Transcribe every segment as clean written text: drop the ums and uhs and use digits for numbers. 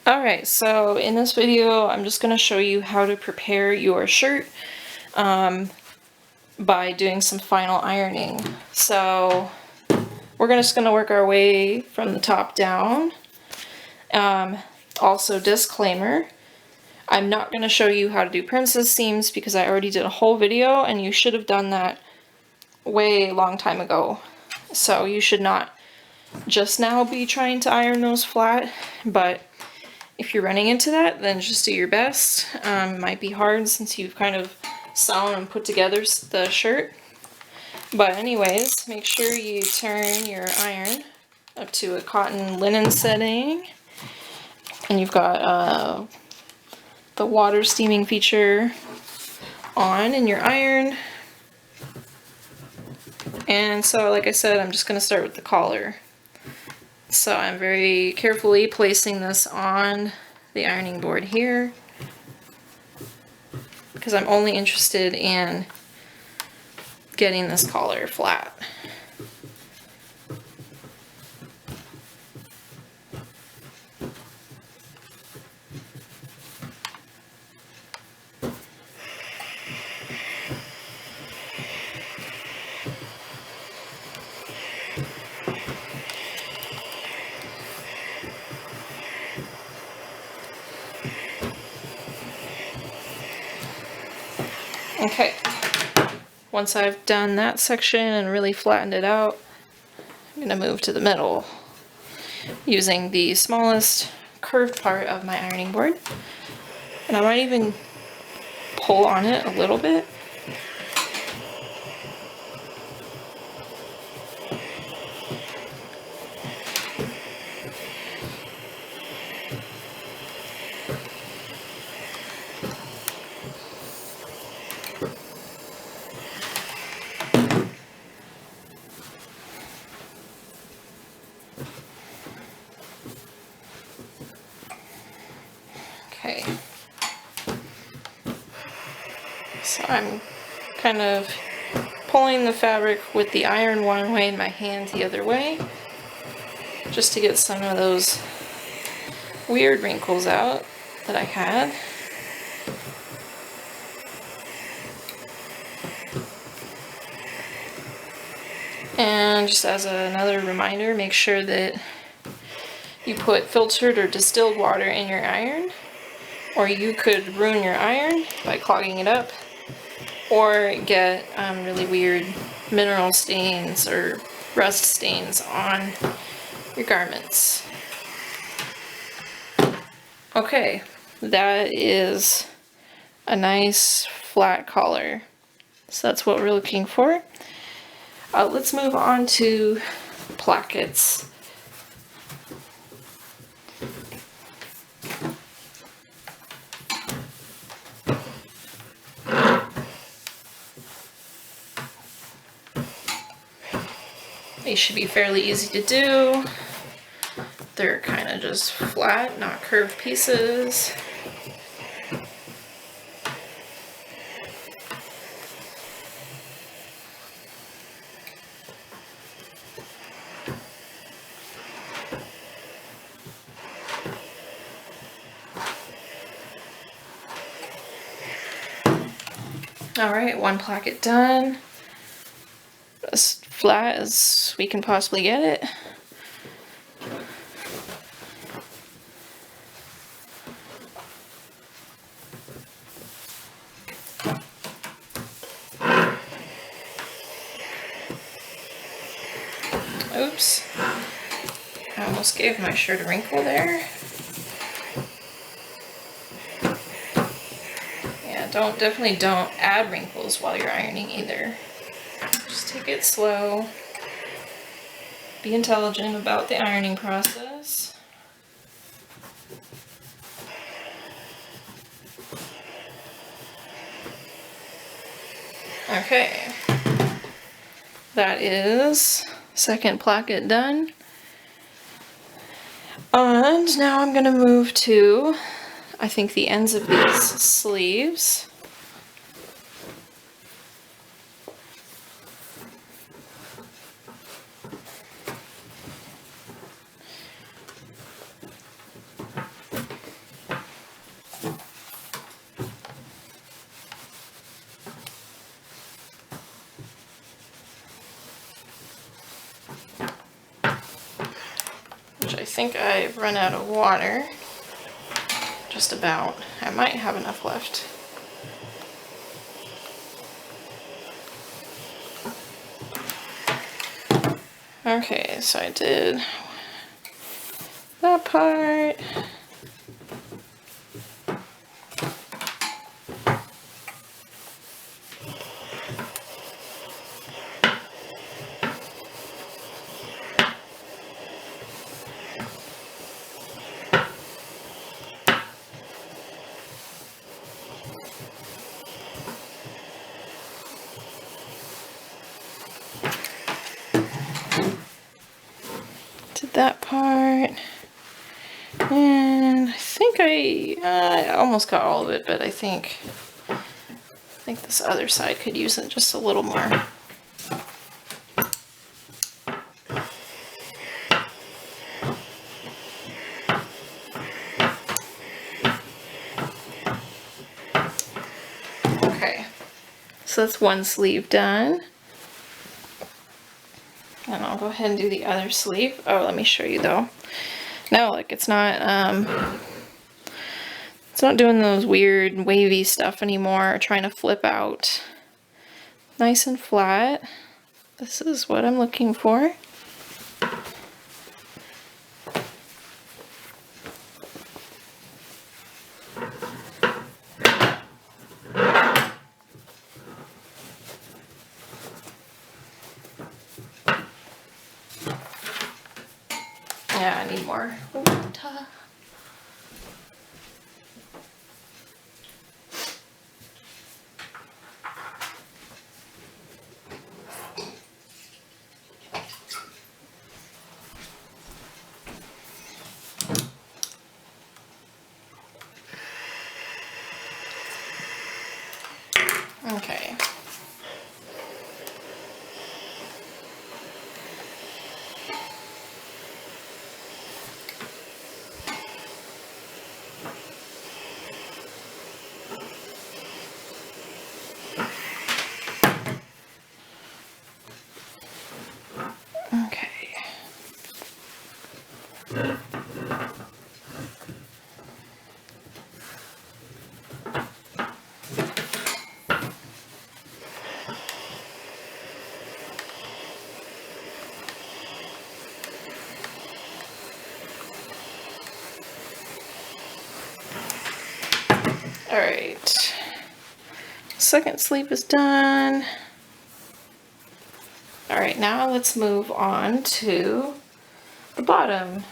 Alright, so in this video I'm just going to show you how to prepare your shirt by doing some final ironing. So we're just going to work our way from the top down. Also, disclaimer, I'm not going to show you how to do princess seams because I already did a whole video and you should have done that way long time ago. So you should not just now be trying to iron those flat, but if you're running into that, then just do your best. It might be hard since you've kind of sewn and put together the shirt. But anyways, make sure you turn your iron up to a cotton linen setting. And you've got the water steaming feature on in your iron. And so, like I said, I'm just going to start with the collar. So I'm very carefully placing this on the ironing board here because I'm only interested in getting this collar flat. Okay, once I've done that section and really flattened it out, I'm going to move to the middle using the smallest curved part of my ironing board. And I might even pull on it a little bit. Okay, so I'm kind of pulling the fabric with the iron one way and my hand the other way, just to get some of those weird wrinkles out that I had. And just as another reminder, make sure that you put filtered or distilled water in your iron, or you could ruin your iron by clogging it up, or get really weird mineral stains or rust stains on your garments. Okay, that is a nice flat collar. So that's what we're looking for. Let's move on to plackets. They should be fairly easy to do. They're kind of just flat, not curved pieces. Alright, one placket done. As flat as we can possibly get it. Oops. I almost gave my shirt a wrinkle there. Definitely don't add wrinkles while you're ironing either. Just take it slow. Be intelligent about the ironing process. Okay. That is second placket done. And now I'm going to move to, I think, the ends of these sleeves. which I think I've run out of water. Just about. I might have enough left. Okay, so I did that part. Did that part. And I think I almost got all of it, but I think this other side could use it just a little more. Okay, so that's one sleeve done. And I'll go ahead and do the other sleeve. Oh, let me show you though. No, like it's not doing those weird wavy stuff anymore, or trying to flip out. Nice and flat. This is what I'm looking for. Yeah, I need more water. Okay. All right, second sleeve is done. All right, now let's move on to the bottom.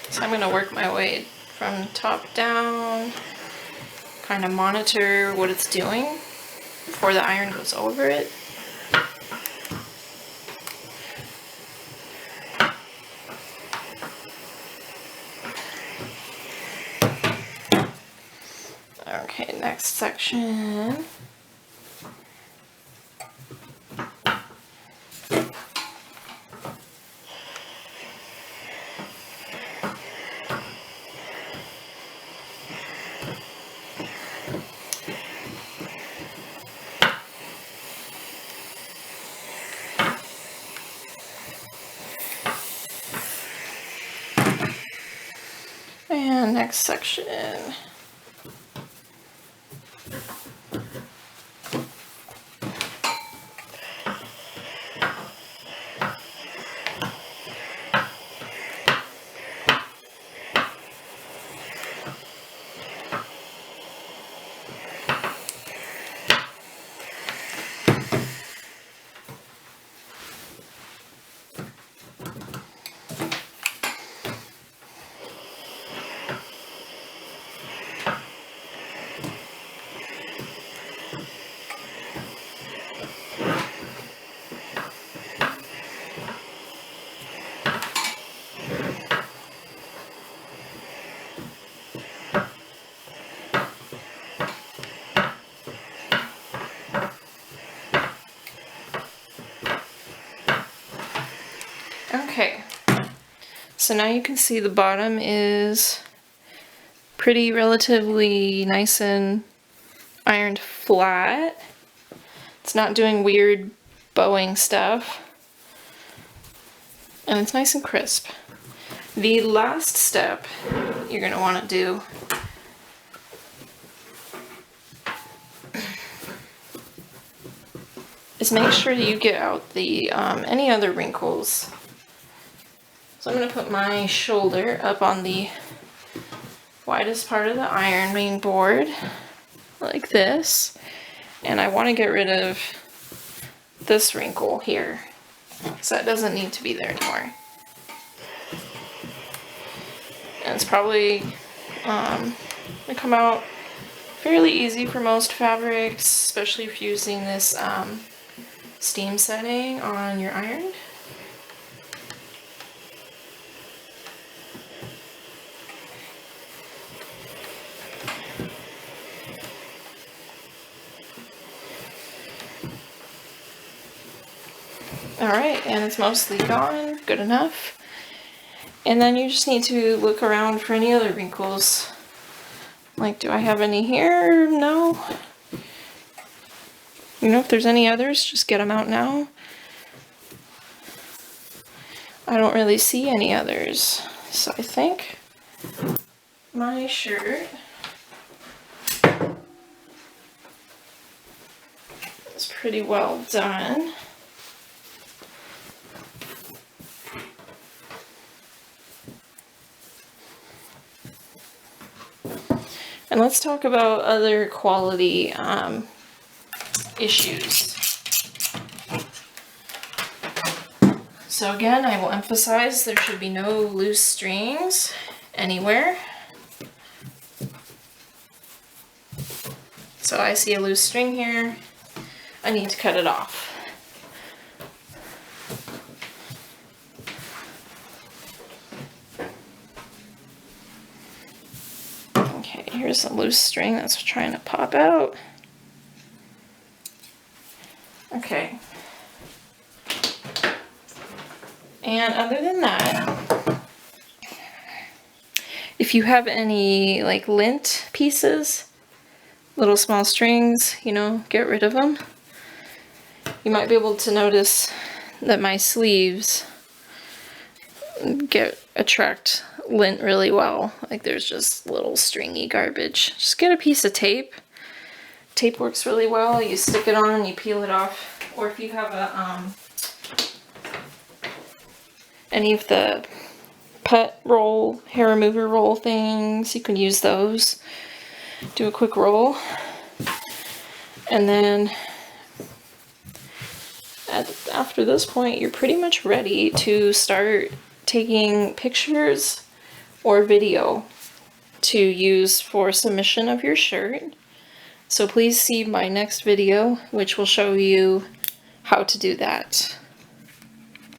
So I'm going to work my way from top down, kind of monitor what it's doing before the iron goes over it. Okay, next section. And next section. Okay, so now you can see the bottom is pretty relatively nice and ironed flat. It's not doing weird bowing stuff. And it's nice and crisp. The last step you're going to want to do is make sure you get out the any other wrinkles. So I'm going to put my shoulder up on the widest part of the iron main board, like this. And I want to get rid of this wrinkle here, so that doesn't need to be there anymore. And it's probably going to come out fairly easy for most fabrics, especially if you're using this steam setting on your iron. Alright, and it's mostly gone, good enough. And then you just need to look around for any other wrinkles. Like, do I have any here? No. You know, if there's any others, just get them out now. I don't really see any others. So I think my shirt is pretty well done. And let's talk about other quality issues. So again, I will emphasize there should be no loose strings anywhere. So I see a loose string here. I need to cut it off. Okay, here's a loose string that's trying to pop out. Okay. And other than that, if you have any like lint pieces, little small strings, you know, get rid of them. You might be able to notice that my sleeves attract lint really well. Like there's just little stringy garbage. Just get a piece of tape. Tape works really well. You stick it on, you peel it off, or if you have a any of the pet roll, hair remover roll things, you can use those. Do a quick roll, and then after this point, you're pretty much ready to start taking pictures or video to use for submission of your shirt. So please see my next video, which will show you how to do that.